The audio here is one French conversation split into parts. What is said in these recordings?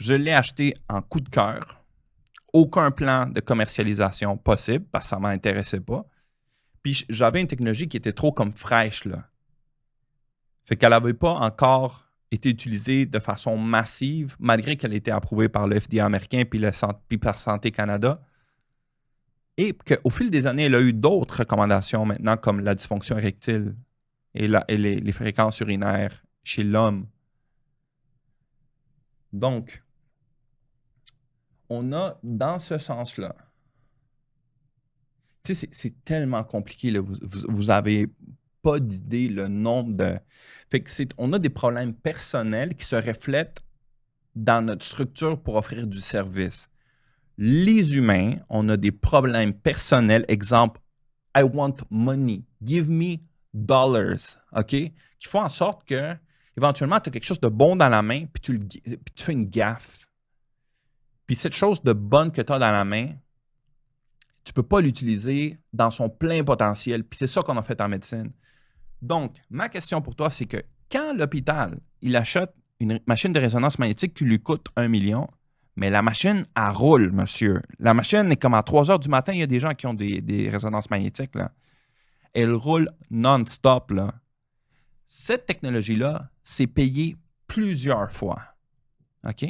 je l'ai acheté en coup de cœur. Aucun plan de commercialisation possible parce que ça ne m'intéressait pas. Puis j'avais une technologie qui était trop comme fraîche, là. Fait qu'elle n'avait pas encore été utilisée de façon massive, malgré qu'elle ait été approuvée par le FDA américain puis par Santé Canada. Et qu'au fil des années, elle a eu d'autres recommandations maintenant, comme la dysfonction érectile et les fréquences urinaires chez l'homme. Donc, on a dans ce sens-là, tu sais, c'est tellement compliqué, là. Vous avez pas d'idée le nombre de... Fait que on a des problèmes personnels qui se reflètent dans notre structure pour offrir du service. Les humains, on a des problèmes personnels. Exemple, I want money. Give me dollars. OK? Qui font en sorte que, éventuellement, tu as quelque chose de bon dans la main, puis tu fais une gaffe. Puis cette chose de bonne que tu as dans la main, tu ne peux pas l'utiliser dans son plein potentiel. Puis c'est ça qu'on a fait en médecine. Donc, ma question pour toi, c'est que quand l'hôpital, il achète une machine de résonance magnétique qui lui coûte 1 million, mais la machine, elle roule, monsieur. La machine est comme à 3 heures du matin, il y a des gens qui ont des résonances magnétiques, là. Elle roule non-stop, là. Cette technologie-là, c'est payé plusieurs fois. OK?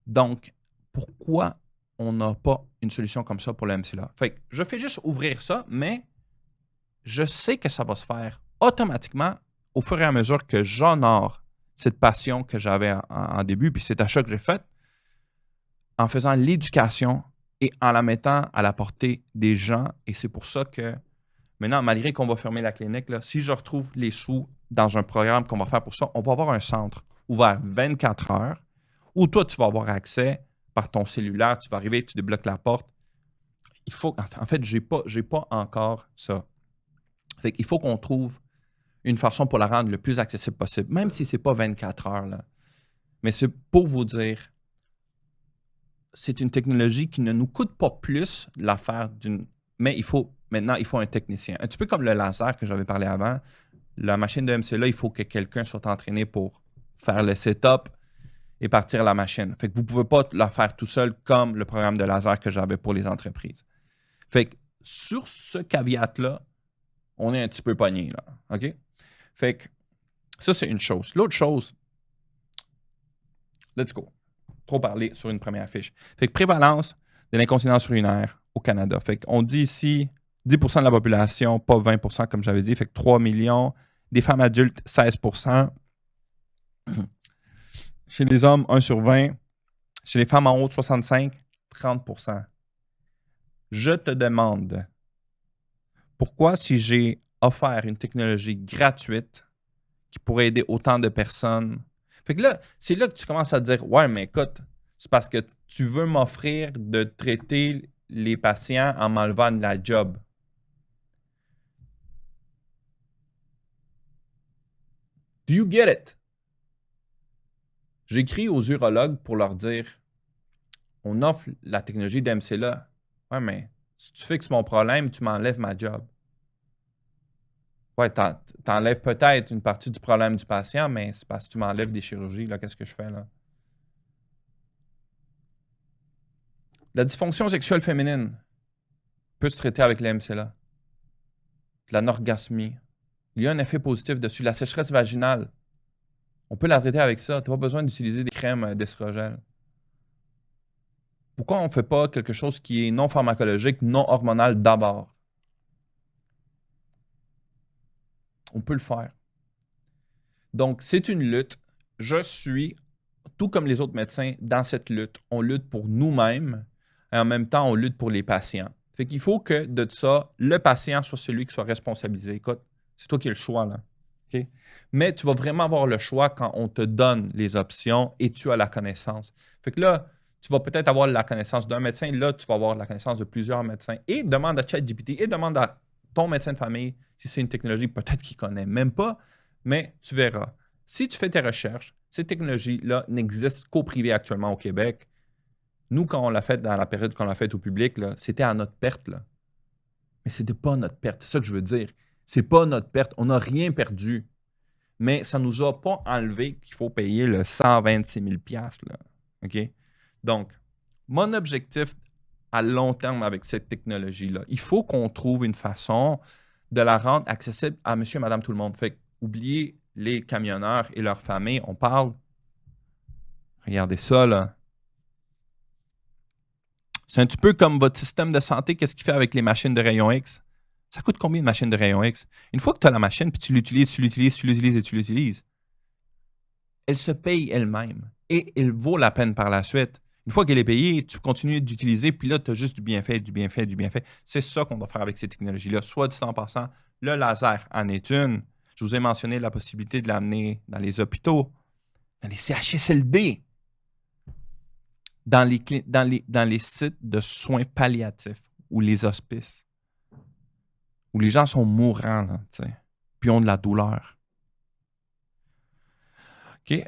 Donc, pourquoi on n'a pas une solution comme ça pour le MCLA? Fait que je fais juste ouvrir ça, mais je sais que ça va se faire automatiquement au fur et à mesure que j'honore cette passion que j'avais en début, puis cet achat que j'ai fait, en faisant l'éducation et en la mettant à la portée des gens. Et c'est pour ça que maintenant, malgré qu'on va fermer la clinique, là, si je retrouve les sous dans un programme qu'on va faire pour ça, on va avoir un centre ouvert 24 heures où toi, tu vas avoir accès par ton cellulaire, tu vas arriver, tu débloques la porte. En fait, j'ai pas encore ça. Fait qu'il faut qu'on trouve une façon pour la rendre le plus accessible possible, même si ce n'est pas 24 heures, là. Mais c'est pour vous dire, c'est une technologie qui ne nous coûte pas plus l'affaire d'une... Mais maintenant, il faut un technicien. Un petit peu comme le laser que j'avais parlé avant. La machine de MCLA, il faut que quelqu'un soit entraîné pour faire le setup et partir la machine. Fait que vous ne pouvez pas la faire tout seul comme le programme de laser que j'avais pour les entreprises. Fait que sur ce caveat-là, on est un petit peu pogné, là. OK? Fait que ça, c'est une chose. L'autre chose, let's go. Trop parler sur une première fiche. Fait que prévalence de l'incontinence urinaire au Canada. Fait qu'on dit ici 10% de la population, pas 20% comme j'avais dit. Fait que 3 millions. Des femmes adultes, 16%. Chez les hommes, 1 sur 20. Chez les femmes en haut de 65, 30%. Je te demande, pourquoi si j'ai offert une technologie gratuite qui pourrait aider autant de personnes. Fait que là, c'est là que tu commences à te dire, ouais, mais écoute, c'est parce que tu veux m'offrir de traiter les patients en m'enlevant de la job. Do you get it? J'écris aux urologues pour leur dire, on offre la technologie d'MCLA. Ouais, mais si tu fixes mon problème, tu m'enlèves ma job. Ouais, t'enlèves peut-être une partie du problème du patient, mais c'est parce que tu m'enlèves des chirurgies, là, qu'est-ce que je fais, là? La dysfonction sexuelle féminine peut se traiter avec l'MCLA. L'anorgasmie. Il y a un effet positif dessus. La sécheresse vaginale, on peut la traiter avec ça. Tu n'as pas besoin d'utiliser des crèmes d'estrogène. Pourquoi on ne fait pas quelque chose qui est non pharmacologique, non hormonal d'abord? On peut le faire. Donc, c'est une lutte. Je suis, tout comme les autres médecins, dans cette lutte. On lutte pour nous-mêmes et en même temps, on lutte pour les patients. Fait qu'il faut que de ça, le patient soit celui qui soit responsabilisé. Écoute, c'est toi qui as le choix, là. Okay? Mais tu vas vraiment avoir le choix quand on te donne les options et tu as la connaissance. Fait que là, tu vas peut-être avoir la connaissance d'un médecin. Là, tu vas avoir la connaissance de plusieurs médecins. Et demande à ChatGPT et demande à ton médecin de famille si c'est une technologie peut-être qu'il ne connaît même pas, mais tu verras. Si tu fais tes recherches, ces technologies-là n'existent qu'au privé actuellement au Québec. Nous, quand on l'a fait dans la période qu'on l'a fait au public, c'était à notre perte, là. Mais ce n'était pas notre perte. C'est ça que je veux dire. Ce n'est pas notre perte. On n'a rien perdu. Mais ça ne nous a pas enlevé qu'il faut payer le 126 000 $, là. OK? Donc, mon objectif à long terme avec cette technologie-là, il faut qu'on trouve une façon de la rendre accessible à monsieur et madame tout le monde. Fait que, oubliez les camionneurs et leurs familles. On parle. Regardez ça, là. C'est un petit peu comme votre système de santé. Qu'est-ce qu'il fait avec les machines de rayon X? Ça coûte combien une machine de rayon X? Une fois que tu as la machine, puis tu l'utilises et tu l'utilises, elle se paye elle-même et elle vaut la peine par la suite. Une fois qu'elle est payée, tu continues d'utiliser, puis là, tu as juste du bienfait, du bienfait, du bienfait. C'est ça qu'on doit faire avec ces technologies-là. Soit dit en passant, le laser en est une. Je vous ai mentionné la possibilité de l'amener dans les hôpitaux, dans les CHSLD, dans les sites de soins palliatifs ou les hospices, où les gens sont mourants, là, puis ont de la douleur. OK?